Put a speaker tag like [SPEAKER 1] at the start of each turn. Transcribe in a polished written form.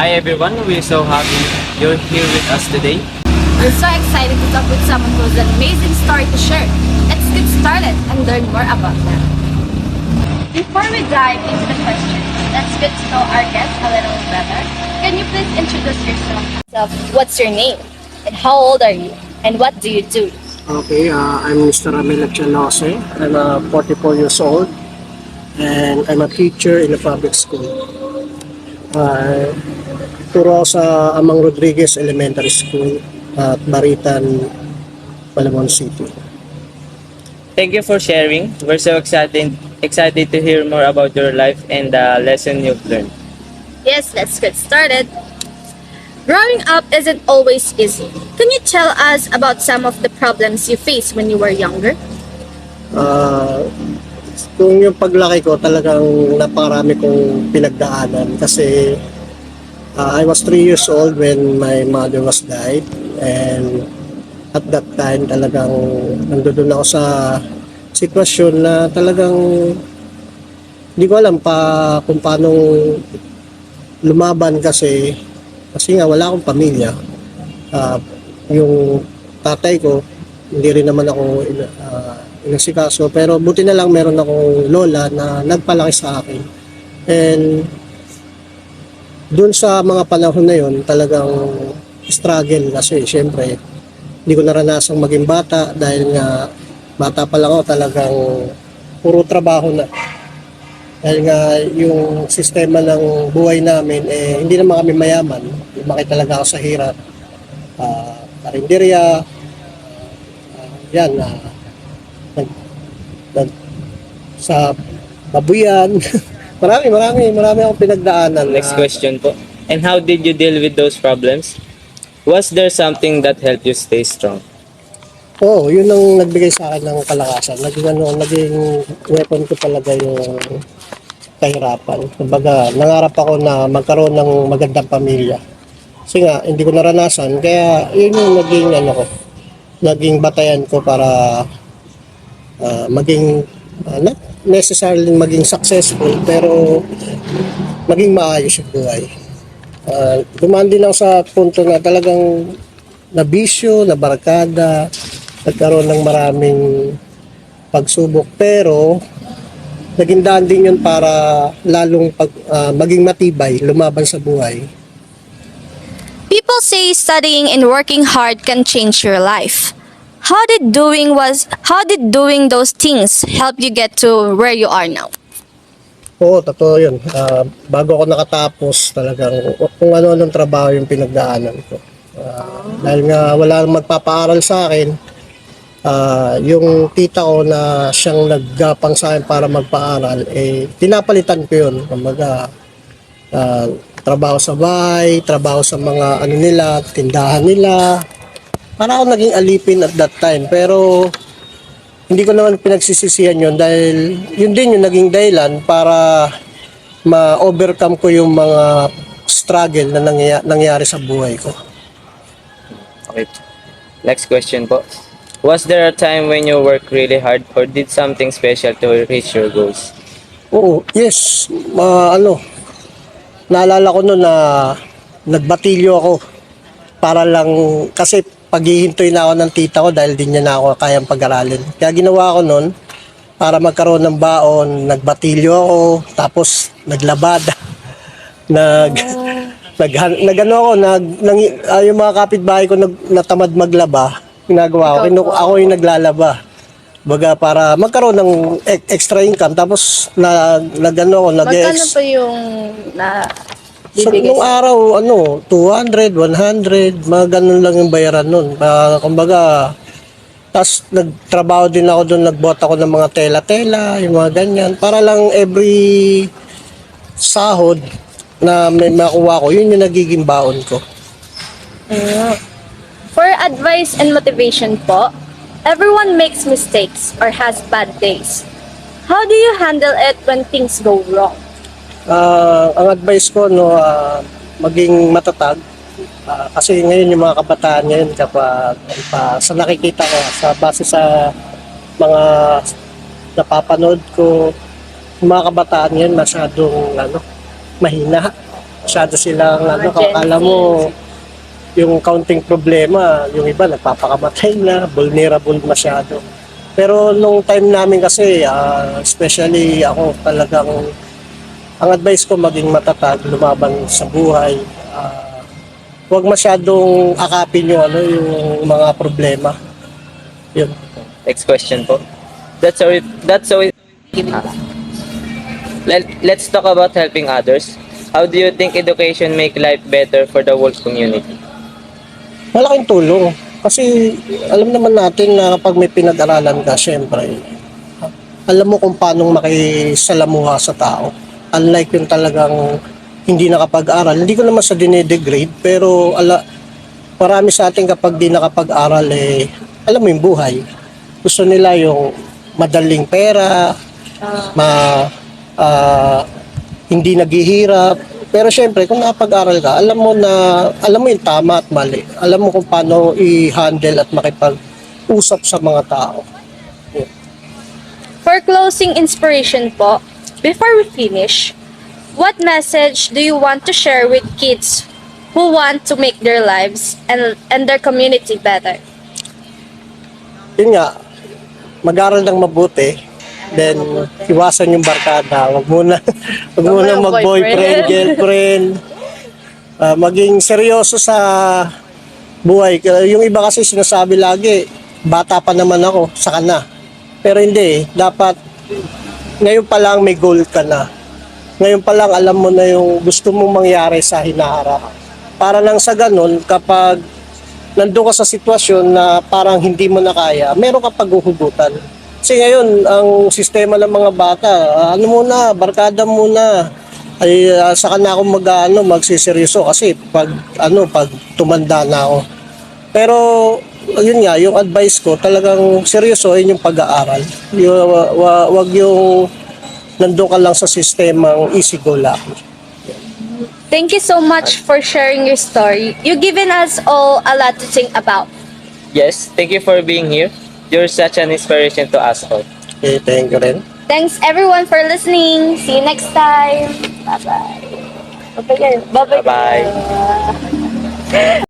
[SPEAKER 1] Hi everyone, we're so happy you're here with us today.
[SPEAKER 2] We're so excited to talk with someone who has an amazing story to share. Let's get started and learn more about them. Before we dive into the questions, let's get to know our guest a little better. Can you please introduce yourself? What's your name? And how old are you? And what do you do?
[SPEAKER 3] Okay, I'm Mr. Ramil Echanose. I'm 44 years old and I'm a teacher in a public school. Turo ako sa Amang Rodriguez Elementary School at Baritan, Palamon City.
[SPEAKER 1] Thank you for sharing. We're so excited to hear more about your life and the lesson you've learned.
[SPEAKER 2] Yes, let's get started. Growing up isn't always easy. Can you tell us about some of the problems you faced when you were younger?
[SPEAKER 3] Kung yung paglaki ko, talagang napakarami kong pinagdaanan kasi I was 3 years old when my mother was died, and at that time talagang nandoon ako sa sitwasyon na talagang hindi ko alam pa kung paano lumaban kasi nga wala akong pamilya. Yung tatay ko hindi rin naman ako inasikaso, pero buti na lang meron akong lola na nagpalaki sa akin. And doon sa mga panahon na yon talagang struggle kasi syempre hindi ko naranasang maging bata dahil nga bata pa lang ako, talagang puro trabaho na. Dahil nga yung sistema ng buhay namin hindi naman kami mayaman, lumaki talaga ako sa hirap. Karinderya, yan, sa babuyan. marami akong pinagdaanan.
[SPEAKER 1] Next question po. And how did you deal with those problems? Was there something that helped you stay strong?
[SPEAKER 3] Oo, yun ang nagbigay sa akin ng kalakasan. Naging weapon ko talaga yung kahirapan. Kumbaga, nangarap ako na magkaroon ng magandang pamilya. Kasi nga, hindi ko naranasan. Kaya, yun yung naging batayan ko para maging, not necessarily maging successful, pero maging maayos yung buhay. Dumaan din ako sa punto na talagang nabisyo, nabarkada, nagkaroon ng maraming pagsubok, pero naging daan din yun para lalong maging matibay, lumaban sa buhay.
[SPEAKER 2] People say studying and working hard can change your life. How did doing those things help you get to where you are now?
[SPEAKER 3] Oo, totoo yun. Bago ako nakatapos, talagang kung ano-anong trabaho yung pinagdaanan ko. Dahil nga wala nang magpapaaral sa akin, yung tita ko na siyang naggapang sa akin para magpaaral, pinapalitan ko yun. Kumbaga, trabaho sa bahay, trabaho sa mga nila, tindahan nila. Para ako naging alipin at that time, pero hindi ko naman pinagsisisihan yun dahil yun din yung naging dahilan para ma-overcome ko yung mga struggle na nangyari sa buhay ko.
[SPEAKER 1] Okay. Next question po. Was there a time when you worked really hard or did something special to reach your goals?
[SPEAKER 3] Oo, yes. Naalala ko noon na nagbatilyo ako para lang, kasi paghihintoy na ako ng tita ko dahil di niya na ako kayang pag-aralin. Kaya ginawa ko noon, para magkaroon ng baon, nagbatilyo ako, tapos naglabada. Yung mga kapitbahay ko natamad maglaba, ginagawa ko, ako yung naglalaba. Baga para magkaroon ng extra income, tapos
[SPEAKER 2] Magkano pa yung
[SPEAKER 3] nung araw, 200, 100, mga ganun lang yung bayaran nun. Kumbaga, tapos nagtrabaho din ako doon, nagbuhat ako ng mga tela-tela, yung mga ganyan. Para lang every sahod na may makuha ko, yun yung nagiging baon ko.
[SPEAKER 2] For advice and motivation po, everyone makes mistakes or has bad days. How do you handle it when things go wrong?
[SPEAKER 3] Ang advice ko, maging matatag. Kasi ngayon yung mga kabataan ngayon, kapag sa nakikita ko, sa base sa mga napapanood ko, yung mga kabataan ngayon masyadong mahina. masyado silang, ano,
[SPEAKER 2] Gen
[SPEAKER 3] akala
[SPEAKER 2] Z.
[SPEAKER 3] mo, yung counting problema, yung iba nagpapakamatay na, vulnerable masyado. Pero nung time namin kasi, especially ako talagang, ang advice ko maging matatag, lumaban sa buhay. Huwag masyadong akapin yung, ano, yung mga problema. Yun.
[SPEAKER 1] Next question po. That's so let's talk about helping others. How do you think education make life better for the whole community?
[SPEAKER 3] Malaking tulong. Kasi alam naman natin na kapag may pinag-aralan ka, syempre, alam mo kung paano makisalamuha sa tao. Unlike yung talagang hindi nakapag-aral. Hindi ko naman sa dinedegrade, pero marami sa atin kapag di nakapag-aral, alam mo yung buhay. Gusto nila yung madaling pera, ah, hindi naghihirap. Pero syempre, kung nakapag-aral ka, alam mo yung tama at mali. Alam mo kung paano i-handle at makipag-usap sa mga tao.
[SPEAKER 2] For closing inspiration po, before we finish, what message do you want to share with kids who want to make their lives and their community better?
[SPEAKER 3] Yun nga, mag-aral ng mabuti. Then, iwasan yung barkada. Wag muna
[SPEAKER 2] muna
[SPEAKER 3] mag-boyfriend, girlfriend. Maging seryoso sa buhay. Yung iba kasi sinasabi lagi, bata pa naman ako, saka na. Pero hindi, dapat ngayon pa lang may goal ka na. Ngayon pa lang alam mo na yung gusto mong mangyari sa hinaharap. Para lang sa ganun, kapag nandun ka sa sitwasyon na parang hindi mo na kaya, meron ka paghuhugutan. Kasi ngayon, ang sistema ng mga bata, ano muna, barkada muna. Ay saka na ako magsiseryoso kasi pag tumanda na ako. Pero yun nga, yung advice ko, talagang seryosohin yung pag-aaral. Wag yung nandun ka lang sa sistemang easy go lucky.
[SPEAKER 2] Thank you so much for sharing your story. You've given us all a lot to think about.
[SPEAKER 1] Yes, thank you for being here. You're such an inspiration to us all.
[SPEAKER 3] Okay, thank you rin.
[SPEAKER 2] Thanks everyone for listening. See you next time. Bye-bye. Bye-bye. Bye-bye.
[SPEAKER 1] Bye-bye.